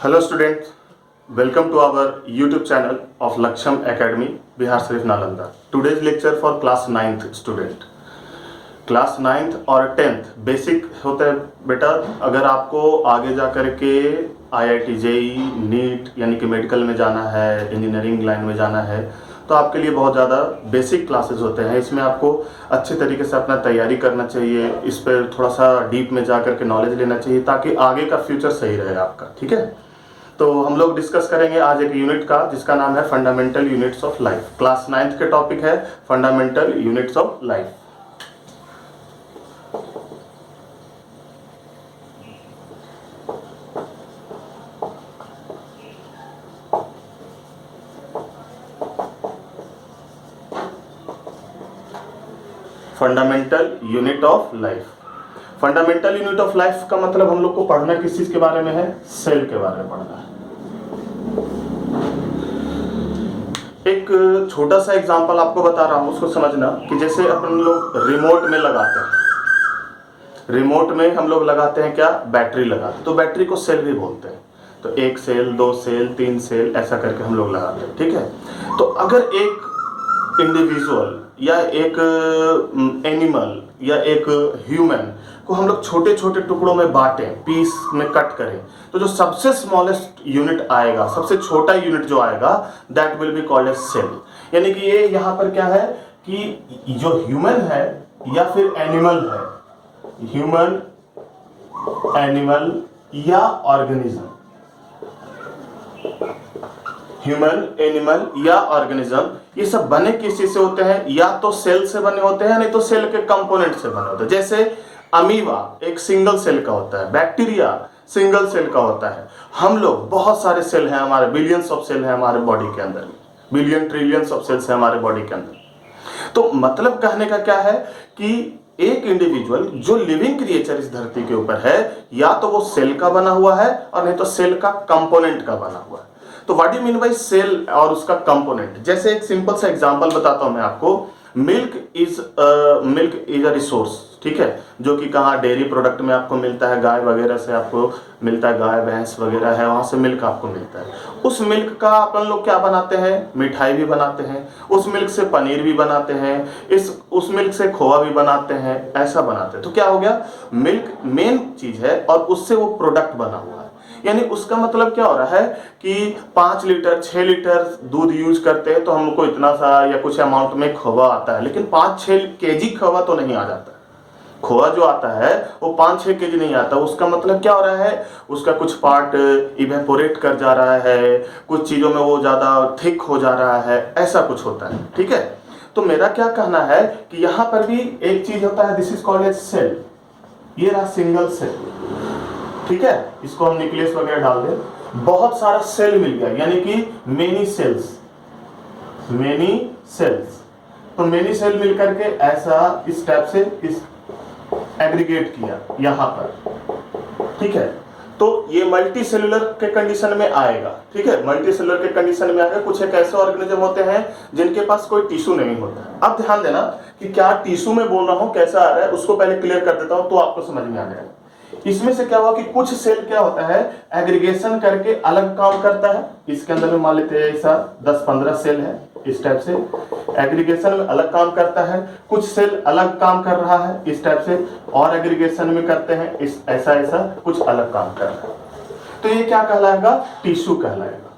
Hello students, welcome to our YouTube channel of Laksham Academy, Bihar Sharif Nalanda. Today's lecture for class 9th student. Class 9th और 10th basic होता है बेटा। अगर आपको आगे जा कर के IIT JEE नीट यानी कि मेडिकल में जाना है, इंजीनियरिंग लाइन में जाना है, तो आपके लिए बहुत ज़्यादा बेसिक क्लासेस होते हैं। इसमें आपको अच्छे तरीके से अपना तैयारी करना चाहिए, इस पर थोड़ा सा डीप में जा कर के नॉलेज लेना चाहिए ताकि आगे का फ्यूचर सही रहे आपका। ठीक है, तो हम लोग डिस्कस करेंगे आज एक यूनिट का जिसका नाम है fundamental units of life. Class 9th के टॉपिक है fundamental units of life. Fundamental unit of life. Fundamental unit of life का मतलब हम लोग को पढ़ना किस चीज के बारे में है? सेल के बारे में पढ़ना है। एक छोटा सा एग्जांपल आपको बता रहा हूं, उसको समझना कि जैसे अपन लोग रिमोट में लगाते हैं, रिमोट में हम लोग लगाते हैं क्या? बैटरी लगाते हैं, तो बैटरी को सेल भी बोलते हैं। तो 1 सेल, 2 सेल, 3 सेल ऐसा करके हम लोग लगाते हैं। ठीक है, तो अगर एक इंडिविजुअल या एक एनिमल या एक ह्यूमन को हम लोग छोटे छोटे टुकड़ों में बांटें, पीस में कट करें, तो जो सबसे स्मॉलेस्ट यूनिट आएगा, सबसे छोटा यूनिट जो आएगा, that will be called as cell. यानी कि ये यहाँ पर क्या है कि जो ह्यूमन है या फिर एनिमल है, ह्यूमन, एनिमल या ऑर्गेनिज्म, ह्यूमन, एनिमल या ऑर्गेनिज्म, ये सब बने किस चीज से होते हैं? या तो सेल से बने होते हैं, नहीं तो सेल के कंपोनेंट से बने होते हैं। जैसे अमीबा एक सिंगल सेल का होता है, बैक्टीरिया सिंगल सेल का होता है। हम लोग बहुत सारे सेल हैं, हमारे बिलियंस ऑफ सेल हैं हमारे बॉडी के अंदर, बिलियन ट्रिलियंस ऑफ सेल्स हैं हमारे बॉडी के अंदर। तो मतलब कहने का क्या है कि एक इंडिविजुअल जो लिविंग क्रिएचर इस धरती के ऊपर है, या तो वो सेल का बना हुआ है और नहीं तो सेल का कंपोनेंट का बना हुआ है। तो what do mean by cell और उसका कंपोनेंट? जैसे एक सिंपल सा एग्जांपल बताता हूं मैं आपको। मिल्क इज अ रिसोर्स, ठीक है, जो कि कहाँ? डेयरी प्रोडक्ट में आपको मिलता है, गाय वगैरह से आपको मिलता है, गाय भैंस वगैरह है, वहां से मिल्क आपको मिलता है। उस मिल्क का अपन लोग क्या बनाते हैं? मिठाई भी बनाते हैं, उस मिल्क से पनीर भी बनाते हैं, उस मिल्क से खोआ भी बनाते हैं, ऐसा बनाते हैं। तो क्या हो गया? मिल्क मेन चीज है और उससे वो प्रोडक्ट बना हुआ है। यानी उसका मतलब क्या हो रहा है कि 5 लीटर 6 लीटर दूध यूज करते हैं तो हमको इतना सा या कुछ अमाउंट में खोआ आता है, लेकिन 5-6 केजी खोआ तो नहीं आ जाता। खोआ जो आता है वो 5-6 केजी नहीं आता। उसका मतलब क्या हो रहा है? उसका कुछ पार्ट इवेपोरेट कर जा रहा है, कुछ चीजों में वो ज्यादा थिक हो जा रहा है, ऐसा कुछ होता है। ठीक है, तो मेरा क्या कहना है कि यहाँ पर भी एक चीज होता है, this is called as cell. ये रहा सिंगल सेल, ठीक है, इसको हम न्यूक्लियस वगैरह डाल दें, बहुत सारा सेल मिल गया, यानी कि मेनी सेल्स, मेनी सेल्स। तो मेनी सेल मिलकर के ऐसा इस टाइप से इस एग्रीगेट किया यहां पर। ठीक है, तो ये मल्टी सेलुलर के कंडीशन में आएगा। ठीक है, मल्टी सेलुलर के कंडीशन में आएगा। कुछ एक ऐसे ऑर्गेनिज्म होते हैं जिनके पास कोई टिश्यू नहीं होता। अब ध्यान देना कि क्या टिश्यू में बोल रहा हूं, कैसा आ रहा है, उसको पहले क्लियर कर देता हूं तो आपको समझ में आ जाएगा। इसमें से क्या हुआ कि कुछ सेल क्या होता है, एग्रीगेशन करके अलग काम करता है। इसके अंदर में मान लेते हैं ऐसा 10-15 सेल है, इस टाइप से एग्रीगेशन में अलग काम करता है। कुछ सेल अलग काम कर रहा है इस टाइप से, और एग्रीगेशन में करते हैं इस ऐसा ऐसा कुछ अलग काम कर रहा है। तो ये क्या कहलाएगा? टिश्यू कहलाएगा।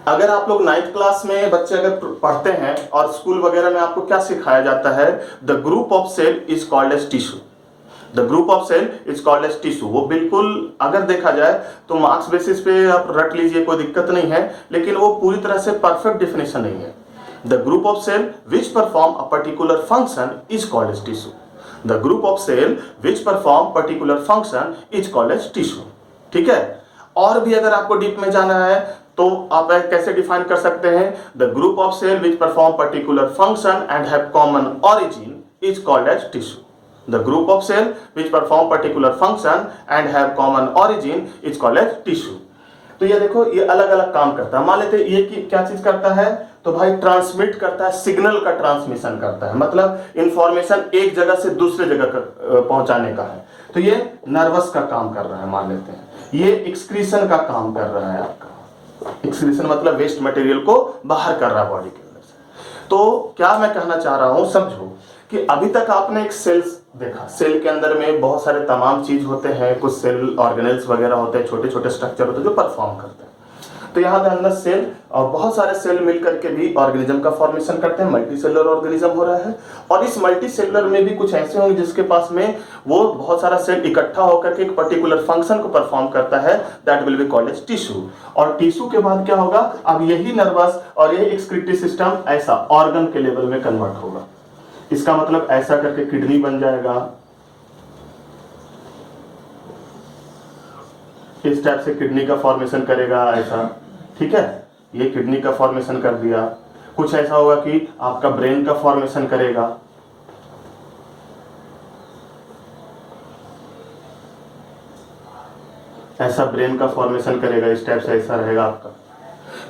अगर आप लोग 9th क्लास में बच्चे अगर पढ़ते हैं और स्कूल वगैरह में आपको क्या सिखाया जाता है? The group of cell is called as tissue. The group of cell is called as tissue. वो बिल्कुल अगर देखा जाए तो मार्क्स बेसिस पे आप रट लीजिए, कोई दिक्कत नहीं है, लेकिन वो पूरी तरह से परफेक्ट डिफिनेशन नहीं है। The group of cell which perform a particular function is called as tissue. The group of cell which perform particular function is called as tissue. ठीक है, और भी अगर आपको डीप में जाना है तो आप कैसे डिफाइन कर सकते हैं? The group of cell which perform particular function and have common origin is called as tissue. The group of cell which perform particular function and have common origin is called as tissue. तो ये देखो, ये अलग अलग काम करता है। मान लेते ये क्या चीज करता है? तो भाई ट्रांसमिट करता है, सिग्नल का ट्रांसमिशन करता है, मतलब इंफॉर्मेशन एक जगह से दूसरे जगह पहुंचाने का है। तो ये नर्वस का काम कर रहा है मान लेते हैं, ये एक्सक्रीशन का काम कर रहा है आपका। एक्सक्रीशन मतलब वेस्ट मटेरियल को बाहर कर रहा है बॉडी के अंदर से। तो क्या मैं कहना चाह रहा हूं, समझो कि अभी तक आपने एक सेल्स देखा, सेल के अंदर में बहुत सारे तमाम चीज होते हैं, कुछ सेल ऑर्गेनेल्स वगैरह होते हैं, छोटे छोटे स्ट्रक्चर होते हैं जो परफॉर्म करते हैं। तो यहाँ पे अंदर सेल और बहुत सारे सेल मिलकर के भी ऑर्गेनिज्म का फॉर्मेशन करते हैं, मल्टी सेलुलर ऑर्गेनिज्म हो रहा है। और इस मल्टी सेलुलर में भी कुछ ऐसे होंगे जिसके पास में वो बहुत सारा सेल इकट्ठा होकर के एक पर्टिकुलर फंक्शन को परफॉर्म करता है, that will be called as tissue. और टिश्यू के बाद क्या होगा, अब यही नर्वस और यही एक्सक्रीटरी सिस्टम ऐसा ऑर्गन के लेवल में कन्वर्ट होगा। इसका मतलब ऐसा करके किडनी बन जाएगा, इस टाइप से किडनी का फॉर्मेशन करेगा ऐसा, ठीक है, ये किडनी का फॉर्मेशन कर दिया। कुछ ऐसा होगा कि आपका ब्रेन का फॉर्मेशन करेगा, ऐसा ब्रेन का फॉर्मेशन करेगा, इस टाइप से ऐसा रहेगा आपका।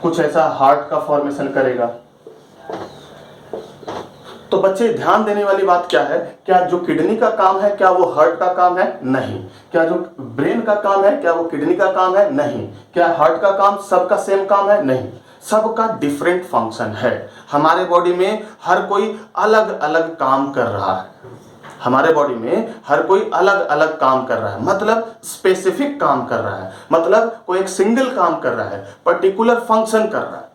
कुछ ऐसा हार्ट का फॉर्मेशन करेगा। तो बच्चे ध्यान देने वाली बात क्या है, क्या जो किडनी का काम है क्या वो हार्ट का काम है? नहीं। क्या जो ब्रेन का काम है क्या वो किडनी का काम है? नहीं। क्या हार्ट का काम सबका सेम काम है? नहीं, सबका डिफरेंट फंक्शन है। हमारे बॉडी में हर कोई अलग अलग काम कर रहा है, हमारे बॉडी में हर कोई अलग अलग काम कर रहा है, मतलब स्पेसिफिक काम कर रहा है, मतलब कोई एक सिंगल काम कर रहा है, पर्टिकुलर फंक्शन कर रहा है,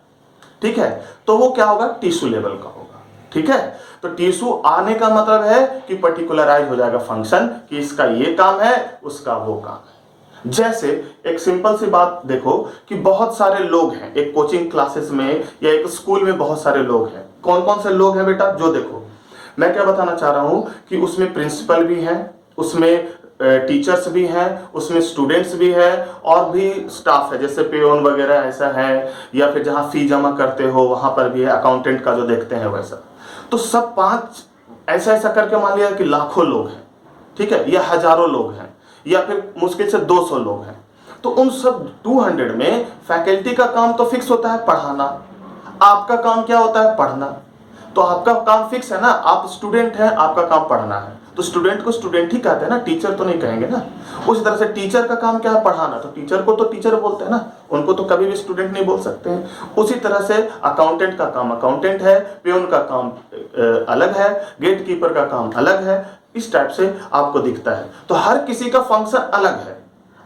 ठीक है। तो वो क्या होगा, टिश्यू लेवल का होगा, ठीक है। तो टिश्यू आने का मतलब है कि पर्टिकुलराइज हो जाएगा फंक्शन, कि इसका ये काम है उसका वो काम है। जैसे एक सिंपल सी बात देखो कि बहुत सारे लोग हैं एक कोचिंग क्लासेस में या एक स्कूल में, बहुत सारे लोग हैं। कौन कौन से लोग हैं बेटा, जो देखो मैं क्या बताना चाह रहा हूं कि उसमें प्रिंसिपल भी हैं, उसमें टीचर्स भी हैं, उसमें स्टूडेंट्स भी हैं और भी स्टाफ है, जैसे पेओन वगैरह ऐसा है, या फिर जहां फी जमा करते हो वहां पर भी है, अकाउंटेंट का जो देखते हैं वैसा। तो सब पांच ऐसा ऐसा करके मान लिया कि लाखों लोग हैं, ठीक है, या हजारों लोग हैं, या फिर मुश्किल से 200 लोग हैं। तो उन सब 200 में फैकल्टी का काम तो फिक्स होता है पढ़ाना, आपका काम क्या होता है, पढ़ना। तो आपका काम फिक्स है ना, आप स्टूडेंट हैं, आपका काम पढ़ना है, तो स्टूडेंट को स्टूडेंट ही कहते हैं ना, टीचर तो नहीं कहेंगे ना। उसी तरह से टीचर का काम क्या है, पढ़ाना, तो टीचर को तो टीचर बोलते हैं ना, उनको तो कभी भी स्टूडेंट नहीं बोल सकते हैं। उसी तरह से अकाउंटेंट का काम अकाउंटेंट है, पेओन का काम अलग है, गेट कीपर का काम अलग है, इस टाइप से आपको दिखता है। तो हर किसी का फंक्शन अलग है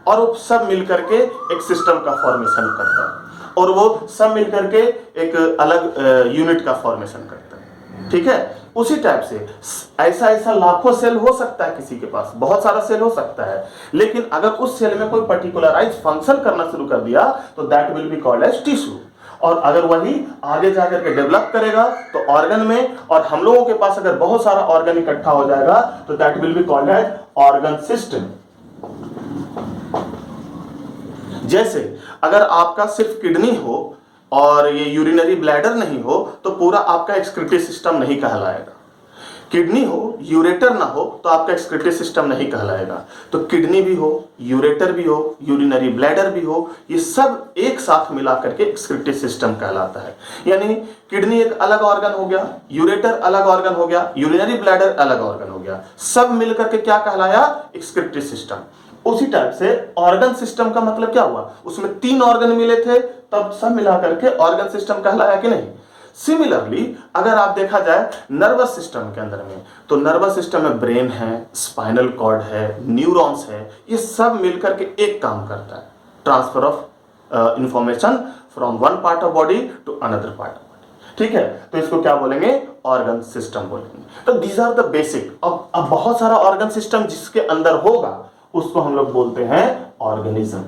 और वो सब मिलकर के एक सिस्टम का फॉर्मेशन करता है, और वो सब मिलकर के एक अलग यूनिट का फॉर्मेशन करता है, ठीक है। उसी टाइप से ऐसा ऐसा लाखों सेल हो सकता है, किसी के पास बहुत सारा सेल हो सकता है, लेकिन अगर उस सेल में कोई पर्टिकुलराइज फंक्शन करना शुरू कर दिया तो that will be called as tissue. और अगर वही आगे जाकर के डेवलप करेगा तो ऑर्गन में, और हम लोगों के पास अगर बहुत सारा ऑर्गन इकट्ठा हो जाएगा तो that will be called as organ system. जैसे अगर आपका सिर्फ किडनी हो और ये यूरिनरी ब्लैडर नहीं हो तो पूरा आपका एक्सक्रीटरी सिस्टम नहीं कहलाएगा। किडनी हो, यूरेटर ना हो तो आपका एक्सक्रीटरी सिस्टम नहीं कहलाएगा। तो किडनी भी हो, यूरेटर भी हो, यूरिनरी ब्लैडर भी हो, ये सब एक साथ मिला करके एक्सक्रीटरी सिस्टम कहलाता है। यानी किडनी एक अलग ऑर्गन हो गया, यूरेटर अलग ऑर्गन हो गया, यूरिनरी ब्लैडर अलग ऑर्गन हो गया, सब मिलकर के क्या कहलाया, एक्सक्रीटरी सिस्टम। उसी टाइप से ऑर्गन सिस्टम का मतलब क्या हुआ, उसमें 3 ऑर्गन मिले थे तब सब मिलाकर के ऑर्गन सिस्टम कहलाया कि नहीं। सिमिलरली अगर आप देखा जाए नर्वस सिस्टम के अंदर में, तो नर्वस सिस्टम में ब्रेन है, स्पाइनल कॉर्ड है, न्यूरॉन्स है, ये सब मिलकर के एक काम करता है, transfer of information from one part of body to another part of body, ठीक है। तो इसको क्या बोलेंगे, ऑर्गन सिस्टम बोलेंगे। तो दीज आर द बेसिक। अब बहुत सारा ऑर्गन सिस्टम जिसके अंदर होगा उसको हम लोग बोलते हैं ऑर्गेनिज्म।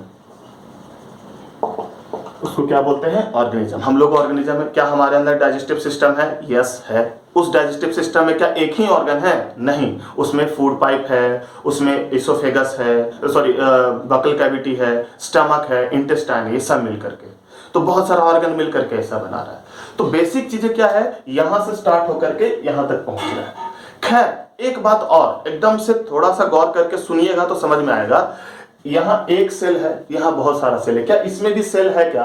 उसको क्या बोलते हैं, ऑर्गेनिज्म। हम लोग ऑर्गेनिज्म में क्या हमारे अंदर डाइजेस्टिव सिस्टम है, यस है। उस डाइजेस्टिव सिस्टम में क्या एक ही ऑर्गन है, नहीं, उसमें फूड पाइप है, उसमें इसोफेगस है, सॉरी बकल कैविटी है, स्टमक है, इंटेस्टाइन है, ये सब मिलकर के, तो बहुत सारा ऑर्गन मिलकर के ऐसा बना रहा है। तो बेसिक चीजें क्या है, यहां से स्टार्ट होकर के यहां तक पहुंच रहा है। खैर एक बात और एकदम से थोड़ा सा गौर करके सुनिएगा तो समझ में आएगा। यहां एक सेल है, यहां बहुत सारा सेल है, क्या इसमें भी सेल है क्या,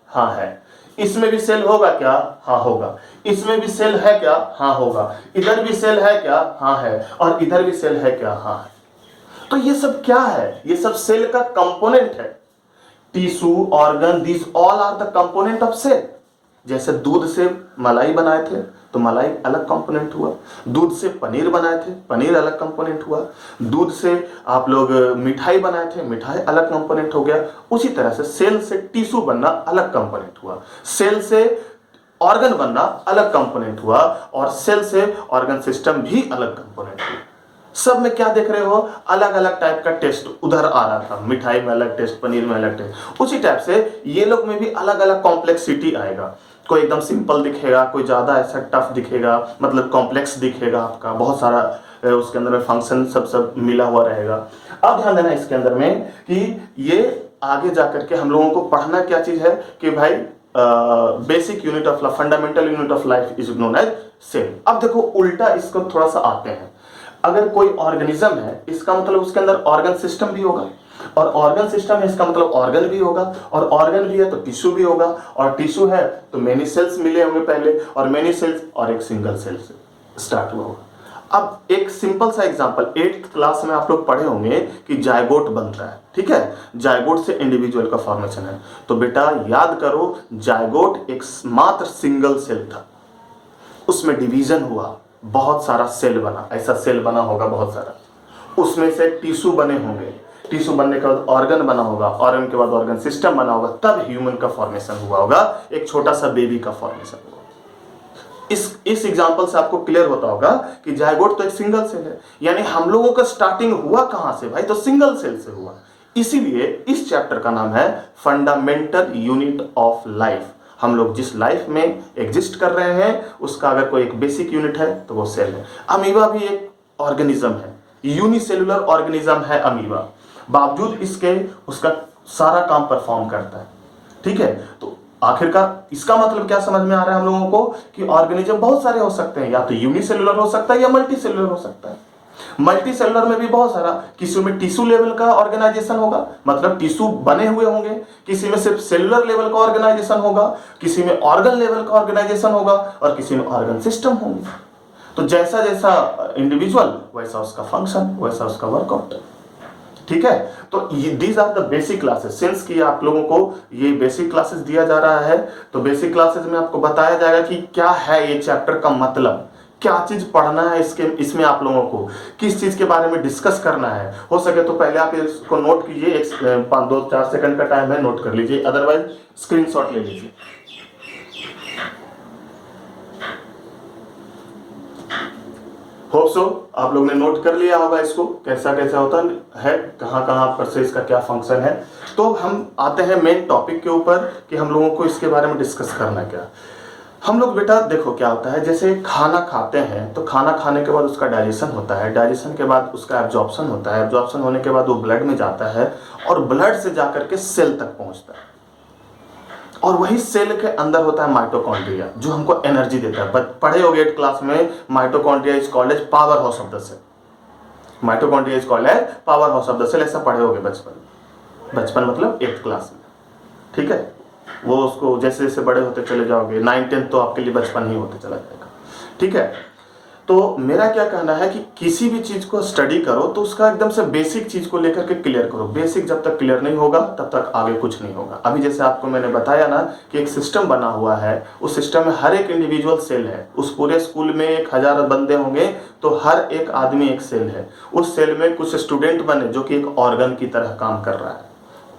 हाँ है। इसमें भी सेल होगा क्या, हाँ होगा। इसमें भी सेल है क्या, हाँ होगा। इधर भी सेल है क्या, हाँ है। और इधर भी सेल है क्या, हाँ है। तो ये सब क्या है? ये सब सेल का कंपोनेंट है। Tissue, organ, these all are the component of cell. जैसे दूध से मलाई बनाए थे तो मलाई अलग कंपोनेंट हुआ, दूध से पनीर बनाए थे, पनीर अलग कंपोनेंट हुआ, दूध से आप लोग मिठाई बनाए थे, मिठाई अलग कंपोनेंट हो गया। उसी तरह से सेल से टिश्यू बनना अलग कंपोनेंट हुआ, सेल से ऑर्गन बनना अलग कंपोनेंट हुआ, और सेल से ऑर्गन सिस्टम भी अलग कंपोनेंट हुआ। सब में क्या देख रहे हो? अलग अलग टाइप का टेस्ट उधर आ रहा था, मिठाई में अलग टेस्ट, पनीर में अलग टेस्ट। उसी टाइप से ये लोग में भी अलग अलग कॉम्प्लेक्सिटी आएगा। कोई एकदम सिंपल दिखेगा, कोई ज्यादा ऐसा टफ दिखेगा, मतलब कॉम्प्लेक्स दिखेगा, आपका बहुत सारा उसके अंदर में फंक्शन सब मिला हुआ रहेगा। अब ध्यान देना इसके अंदर में कि ये आगे जाकर के हम लोगों को पढ़ना क्या चीज है कि भाई basic unit of life, fundamental unit of life is known as cell. अब देखो उल्टा इसको थोड़ा सा आते हैं। अगर कोई ऑर्गेनिज्म है, इसका मतलब उसके अंदर ऑर्गन सिस्टम भी होगा, और ऑर्गन सिस्टम है इसका मतलब ऑर्गन भी होगा, और ऑर्गन भी है तो टिश्यू भी होगा, और टिश्यू है तो मेनी सेल्स मिले होंगे पहले, और मेनी सेल्स और एक सिंगल सेल से स्टार्ट हुआ होगा। अब एक सिंपल सा एग्जांपल, 8th क्लास में आप लोग पढ़े होंगे कि जायगोट बनता है, ठीक है? जायगोट से इंडिविजुअल का फॉर्मेशन है। तो बेटा याद करो, जायगोट एक मात्र सिंगल सेल था, उसमें डिवीजन हुआ, बहुत सारा सेल बना, ऐसा सेल बना होगा बहुत सारा, उसमें से टिश्यू बने होंगे, टिश्यू बनने के बाद ऑर्गन बना होगा, ऑर्गन के बाद ऑर्गन सिस्टम बना होगा, तब ह्यूमन का फॉर्मेशन हुआ होगा, एक छोटा सा बेबी का फॉर्मेशन हुआ। इस एग्जांपल से आपको क्लियर होता होगा कि जायगोट तो एक सिंगल सेल है, यानी हम लोगों का स्टार्टिंग हुआ कहां से भाई? तो सिंगल सेल से हुआ। इसीलिए इस चैप्टर का नाम है फंडामेंटल यूनिट ऑफ लाइफ। हम लोग जिस लाइफ में एग्जिस्ट कर रहे हैं उसका अगर कोई एक बेसिक यूनिट है तो वो सेल है। अमीबा भी एक ऑर्गेनिज्म है, यूनिसेलुलर ऑर्गेनिज्म है अमीबा, बावजूद इसके उसका सारा काम परफॉर्म करता है, ठीक है? तो आखिरकार इसका मतलब क्या समझ में आ रहा है हम लोगों को कि ऑर्गेनिज्म बहुत सारे हो सकते हैं, या तो यूनिसेलुलर हो सकता है या मल्टी सेलुलर हो सकता है। मल्टी सेलुलर में भी बहुत सारा, किसी में टिश्यू लेवल का ऑर्गेनाइजेशन होगा, मतलब टिश्यू बने हुए होंगे, किसी में सिर्फ सेलुलर लेवल का ऑर्गेनाइजेशन होगा, किसी में ऑर्गन लेवल का ऑर्गेनाइजेशन होगा, और किसी में ऑर्गन सिस्टम होंगे। तो जैसा जैसा इंडिविजुअल वैसा उसका फंक्शन, वैसा उसका वर्कआउट, ठीक है? तो these are the basic classes. Since कि आप लोगों को ये बेसिक क्लासेस दिया जा रहा है, तो बेसिक क्लासेस में आपको बताया जाएगा कि क्या है ये चैप्टर का मतलब, क्या चीज पढ़ना है इसमें आप लोगों को, किस चीज के बारे में डिस्कस करना है। हो सके तो पहले आप इसको नोट कीजिए, 2-4 सेकंड का टाइम है, नोट कर लीजिए, अदरवाइज स्क्रीनशॉट ले लीजिए। होप सो आप लोग ने नोट कर लिया होगा इसको, कैसा कैसा होता है, कहाँ कहाँ पर से इसका क्या फंक्शन है। तो हम आते हैं मेन टॉपिक के ऊपर कि हम लोगों को इसके बारे में डिस्कस करना क्या। हम लोग बेटा देखो क्या होता है, जैसे खाना खाते हैं तो खाना खाने के बाद उसका डाइजेशन होता है, डाइजेशन के बाद उसका एब्जॉर्प्शन होता है, एब्जॉर्प्शन होने के बाद वो ब्लड में जाता है, और ब्लड से जाकर के सेल तक पहुंचता है, और वही सेल के अंदर होता है माइटोकॉन्ड्रिया, जो हमको एनर्जी देता है। पढ़े होगे 8th क्लास में, mitochondria is called as power house of the cell, mitochondria is called as power house of the cell, ऐसा पढ़े होगे बचपन मतलब 8th क्लास में, ठीक है? वो उसको जैसे जैसे बड़े होते चले जाओगे, 9-10 तो आपके लिए बचपन ही होते चला जाएगा, ठीक है? तो मेरा क्या कहना है कि किसी भी चीज को स्टडी करो तो उसका एकदम से बेसिक चीज को लेकर के क्लियर करो। बेसिक जब तक क्लियर नहीं होगा तब तक आगे कुछ नहीं होगा। अभी जैसे आपको मैंने बताया ना कि एक सिस्टम बना हुआ है, उस सिस्टम में हर एक इंडिविजुअल सेल है। उस पूरे स्कूल में 1000 बंदे होंगे तो हर एक आदमी एक सेल है। उस सेल में कुछ स्टूडेंट बने जो कि एक ऑर्गन की तरह काम कर रहा है,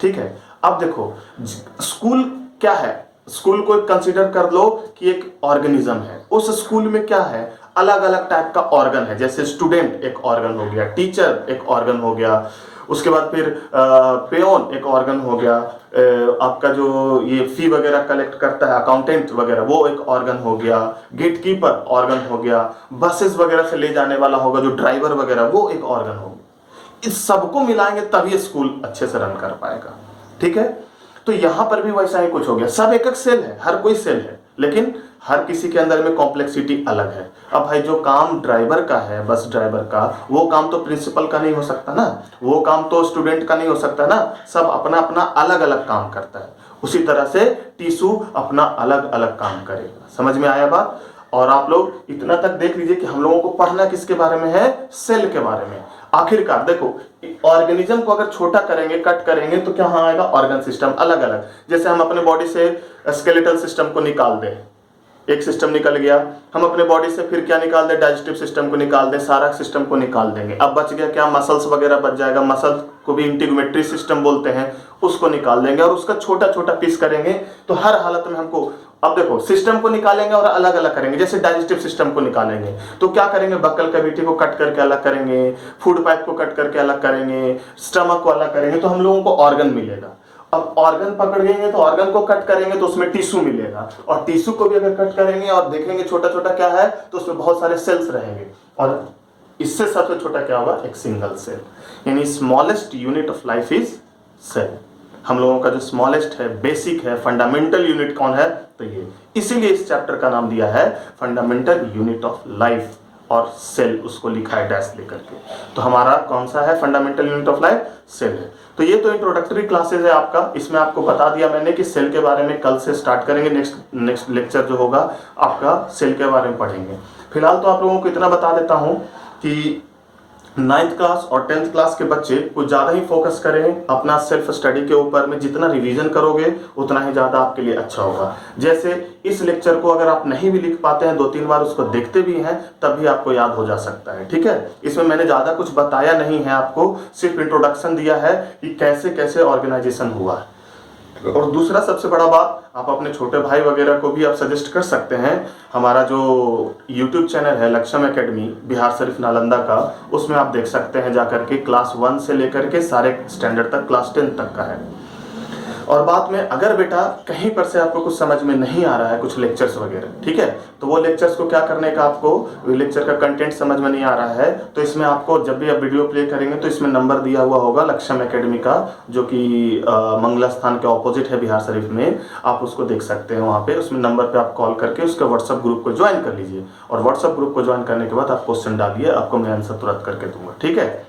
ठीक है? अब देखो स्कूल क्या है, स्कूल को कंसीडर कर लो कि एक ऑर्गेनिज्म है। उस स्कूल में क्या है, अलग अलग टाइप का ऑर्गन है, जैसे स्टूडेंट एक ऑर्गन हो गया, टीचर एक ऑर्गन हो गया, उसके बाद फिर पेओन एक ऑर्गन हो गया, आपका जो ये फी वगैरह कलेक्ट करता है अकाउंटेंट वगैरह वो एक ऑर्गन हो गया, गेट कीपर ऑर्गन हो गया, बसेस वगैरह से ले जाने वाला होगा जो ड्राइवर वगैरह वो एक ऑर्गन हो गया। इस सबको मिलाएंगे तभी स्कूल अच्छे से रन कर पाएगा, ठीक है? तो यहां पर भी वैसा ही कुछ हो गया, सब एक एक सेल है, हर कोई सेल है, लेकिन हर किसी के अंदर में कॉम्प्लेक्सिटी अलग है। अब भाई जो काम ड्राइवर का है, बस ड्राइवर का, वो काम तो प्रिंसिपल का नहीं हो सकता ना, वो काम तो स्टूडेंट का नहीं हो सकता ना, सब अपना अपना अलग अलग काम करता है। उसी तरह से टिश्यू अपना अलग अलग काम करेगा। समझ में आया बात? और आप लोग इतना तक देख लीजिए कि हम लोगों को पढ़ना किसके बारे में है, सेल के बारे में। आखिरकार देखो, ऑर्गेनिज्म को अगर छोटा करेंगे, कट करेंगे, तो क्या हाँ आएगा? ऑर्गन सिस्टम अलग अलग। जैसे हम अपने बॉडी से स्केलेटल सिस्टम को निकाल दें, एक सिस्टम निकल गया, हम अपने बॉडी से फिर क्या निकाल दें? डाइजेस्टिव सिस्टम को निकाल दें, सारा सिस्टम को निकाल देंगे। अब बच गया क्या? मसल्स वगैरह बच जाएगा, मसल को भी इंटीग्यूमेट्री सिस्टम बोलते हैं, उसको निकाल देंगे और उसका छोटा छोटा पीस करेंगे। तो हर हालत में हमको, अब देखो, सिस्टम को निकालेंगे और अलग अलग करेंगे। जैसे डाइजेस्टिव सिस्टम को निकालेंगे तो क्या करेंगे? बक्कल कैविटी को कट करके अलग करेंगे, फूड पाइप को कट करके अलग करेंगे, स्टमक को अलग करेंगे, तो हम लोगों को ऑर्गन मिलेगा। अब ऑर्गन पकड़ेंगे तो ऑर्गन को कट करेंगे तो उसमें टिश्यू मिलेगा, और टिश्यू को भी अगर कट करेंगे और देखेंगे छोटा छोटा क्या है, तो उसमें बहुत सारे सेल्स रहेंगे। और इससे सबसे छोटा क्या होगा? एक सिंगल सेल। यानी smallest unit of life is cell. हम लोगों का जो स्मॉलेस्ट है, बेसिक है, फंडामेंटल यूनिट कौन है? तो ये, इसीलिए इस चैप्टर का नाम दिया है फंडामेंटल यूनिट ऑफ लाइफ, और सेल उसको लिखा है डैश लेकर के। तो हमारा कौन सा है fundamental unit of life? Cell है। तो ये तो इंट्रोडक्टरी क्लासेस है आपका, इसमें आपको बता दिया मैंने कि सेल के बारे में कल से स्टार्ट करेंगे। नेक्स्ट लेक्चर जो होगा आपका सेल के बारे में पढ़ेंगे। फिलहाल तो आप लोगों को इतना बता देता हूं कि 9th क्लास और 10th क्लास के बच्चे कुछ ज़्यादा ही फोकस करें अपना सेल्फ स्टडी के ऊपर में। जितना रिवीजन करोगे उतना ही ज़्यादा आपके लिए अच्छा होगा। जैसे इस लेक्चर को अगर आप नहीं भी लिख पाते हैं, 2-3 बार उसको देखते भी हैं, तब भी आपको याद हो जा सकता है। ठीक है, इसमें मैंने ज़्यादा कुछ बताया नहीं है आपको, सिर्फ इंट्रोडक्शन दिया है कि कैसे कैसे ऑर्गेनाइजेशन हुआ है। और दूसरा सबसे बड़ा बात, आप अपने छोटे भाई वगैरह को भी आप सजेस्ट कर सकते हैं। हमारा जो YouTube चैनल है लक्ष्यम एकेडमी बिहार शरीफ नालंदा का, उसमें आप देख सकते हैं जाकर के, क्लास 1 से लेकर के सारे स्टैंडर्ड तक, क्लास 10 तक का है। और बात में अगर बेटा कहीं पर से आपको कुछ समझ में नहीं आ रहा है, कुछ लेक्चर्स वगैरह, ठीक है, तो वो लेक्चर्स को क्या करने का, आपको लेक्चर का कंटेंट समझ में नहीं आ रहा है, तो इसमें आपको जब भी आप वीडियो प्ले करेंगे तो इसमें नंबर दिया हुआ होगा लक्ष्यम एकेडमी का, जो कि मंगला स्थान के ऑपोजिट है बिहार शरीफ में। आप उसको देख सकते हैं वहाँ पे, उसमें नंबर पे आप कॉल करके उसका व्हाट्सअप ग्रुप को ज्वाइन कर लीजिए। और व्हाट्सअप ग्रुप को ज्वाइन करने के बाद आप क्वेश्चन डालिए, आपको मैं आंसर तुरंत करके दूंगा। ठीक है,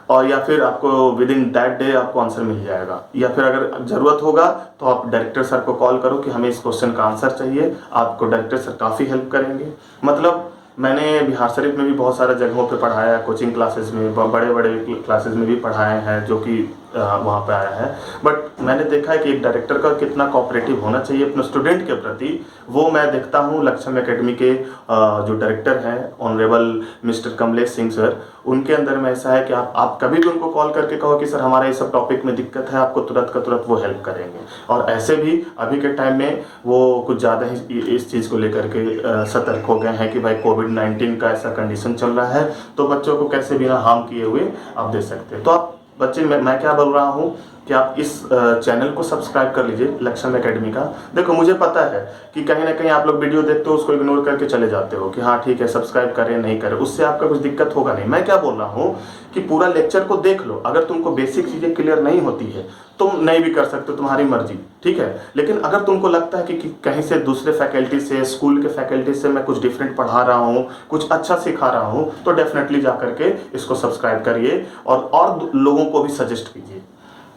और या फिर आपको विद इन दैट डे आपको आंसर मिल जाएगा। या फिर अगर ज़रूरत होगा तो आप डायरेक्टर सर को कॉल करो कि हमें इस क्वेश्चन का आंसर चाहिए, आपको डायरेक्टर सर काफ़ी हेल्प करेंगे। मतलब मैंने बिहार शरीफ में भी बहुत सारे जगहों पे पढ़ाया है, कोचिंग क्लासेस में, बड़े बड़े क्लासेस में भी पढ़ाए हैं, जो कि वहाँ पे आया है। बट मैंने देखा है कि एक डायरेक्टर का कितना कोऑपरेटिव होना चाहिए अपने स्टूडेंट के प्रति, वो मैं देखता हूँ लक्ष्यम एकेडमी के जो डायरेक्टर हैं honourable mister Kamlesh Singh sir, उनके अंदर में ऐसा है कि आप कभी भी उनको कॉल करके कहो कि सर हमारा ये सब टॉपिक में दिक्कत है, आपको तुरंत का तुरंत वो हेल्प करेंगे। और ऐसे भी अभी के टाइम में वो कुछ ज़्यादा ही इस चीज़ को लेकर के सतर्क हो गए हैं कि भाई कोविड-19 का ऐसा कंडीशन चल रहा है, तो बच्चों को कैसे बिना हार्म किए हुए आप दे सकते हैं। तो आप बच्चे, मैं क्या बोल रहा हूँ कि आप इस चैनल को सब्सक्राइब कर लीजिए लक्ष्यम एकेडमी का। देखो मुझे पता है कि कहीं ना कहीं आप लोग वीडियो देखते हो उसको इग्नोर करके चले जाते हो कि हाँ ठीक है सब्सक्राइब करें नहीं करें, उससे आपका कुछ दिक्कत होगा नहीं। मैं क्या बोल रहा हूँ कि पूरा लेक्चर को देख लो, अगर तुमको बेसिक चीज़ें क्लियर नहीं होती है तुम नहीं भी कर सकते, तुम्हारी मर्जी, ठीक है। लेकिन अगर तुमको लगता है कि कहीं से दूसरे फैकल्टी से, स्कूल के फैकल्टी से मैं कुछ डिफरेंट पढ़ा रहा हूँ, कुछ अच्छा सिखा रहा हूँ, तो डेफिनेटली जा करके इसको सब्सक्राइब करिए और लोगों को भी सजेस्ट कीजिए।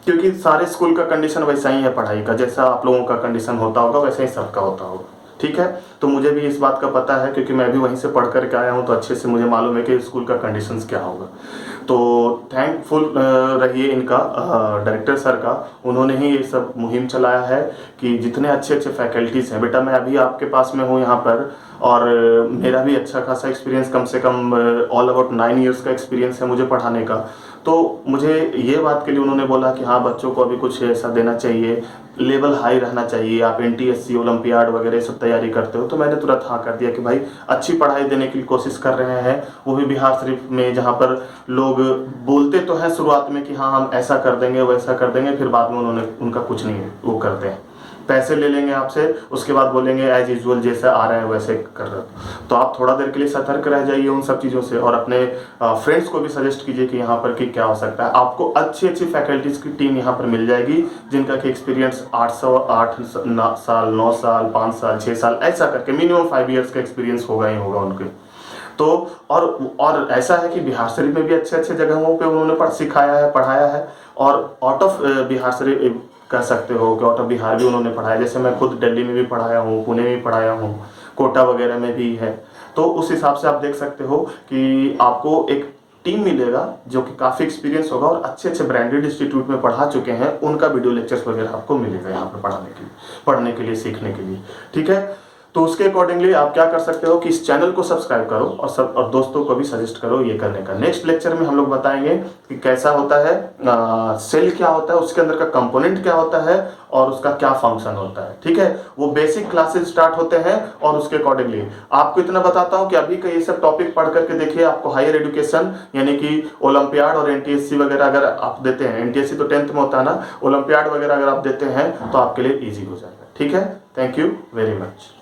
क्योंकि सारे स्कूल का कंडीशन वैसा ही है पढ़ाई का, जैसा आप लोगों का कंडीशन होता होगा वैसा ही सबका होता होगा, ठीक है। तो मुझे भी इस बात का पता है क्योंकि मैं भी वहीं से पढ़ करके आया हूँ, तो अच्छे से मुझे मालूम है कि स्कूल का कंडीशंस क्या होगा। तो थैंकफुल रहिए इनका, डायरेक्टर सर का, उन्होंने ही ये सब मुहिम चलाया है कि जितने अच्छे अच्छे फैकल्टीज़ हैं। बेटा मैं अभी आपके पास में हूँ यहाँ पर, और मेरा भी अच्छा खासा एक्सपीरियंस, कम से कम ऑल अबाउट 9 इयर्स का एक्सपीरियंस है मुझे पढ़ाने का। तो मुझे ये बात के लिए उन्होंने बोला कि हाँ बच्चों को अभी कुछ ऐसा देना चाहिए, लेवल हाई रहना चाहिए, आप NTSC ओलंपियाड वगैरह सब तैयारी करते हो। तो मैंने तुरंत हाँ कर दिया कि भाई अच्छी पढ़ाई देने की कोशिश कर रहे हैं, वो भी बिहार शरीफ में, जहाँ पर लोग बोलते तो हैं शुरुआत में कि हाँ हम ऐसा कर देंगे वैसा कर देंगे, फिर बाद में उनका कुछ नहीं वो करते हैं, पैसे ले लेंगे आपसे, उसके बाद बोलेंगे एज यूजुअल जैसे आ रहे हैं वैसे कर रहे हो। तो आप थोड़ा देर के लिए सतर्क रह जाइए उन सब चीज़ों से, और अपने फ्रेंड्स को भी सजेस्ट कीजिए कि यहाँ पर कि क्या हो सकता है। आपको अच्छी अच्छी फैकल्टीज़ की टीम यहाँ पर मिल जाएगी, जिनका कि एक्सपीरियंस 8 साल 9 साल 5 साल 6 साल ऐसा करके मिनिमम 5 इयर्स का एक्सपीरियंस होगा ही होगा उनके। तो और ऐसा है कि बिहार शरीफ में भी अच्छे अच्छे जगहों पे उन्होंने सिखाया है, पढ़ाया है, और आउट ऑफ बिहार शरीफ कह सकते हो कि आउट ऑफ बिहार भी उन्होंने पढ़ाया। जैसे मैं खुद दिल्ली में भी पढ़ाया हूँ, पुणे में भी पढ़ाया हूँ, कोटा वगैरह में भी है। तो उस हिसाब से आप देख सकते हो कि आपको एक टीम मिलेगा जो कि काफ़ी एक्सपीरियंस होगा और अच्छे अच्छे ब्रांडेड इंस्टीट्यूट में पढ़ा चुके हैं, उनका वीडियो लेक्चर्स वगैरह आपको मिलेगा यहाँ पे पढ़ने के लिए सीखने के लिए। ठीक है, तो उसके अकॉर्डिंगली आप क्या कर सकते हो कि इस चैनल को सब्सक्राइब करो और दोस्तों को भी सजेस्ट करो ये करने का। नेक्स्ट लेक्चर में हम लोग बताएंगे कि कैसा होता है सेल, क्या होता है, उसके अंदर का कंपोनेंट क्या होता है और उसका क्या फंक्शन होता है। ठीक है, वो बेसिक क्लासेस स्टार्ट होते हैं और उसके अकॉर्डिंगली आपको इतना बताता हूं कि अभी का ये सब टॉपिक पढ़ करके देखिए, आपको हायर एजुकेशन यानी कि ओलंपियाड और एनटीएससी वगैरह अगर आप देते हैं, एनटीएससी तो 10th में होता है ना, ओलंपियाड वगैरह अगर आप देते हैं तो आपके लिए ईजी हो जाएगा। ठीक है, थैंक यू वेरी मच।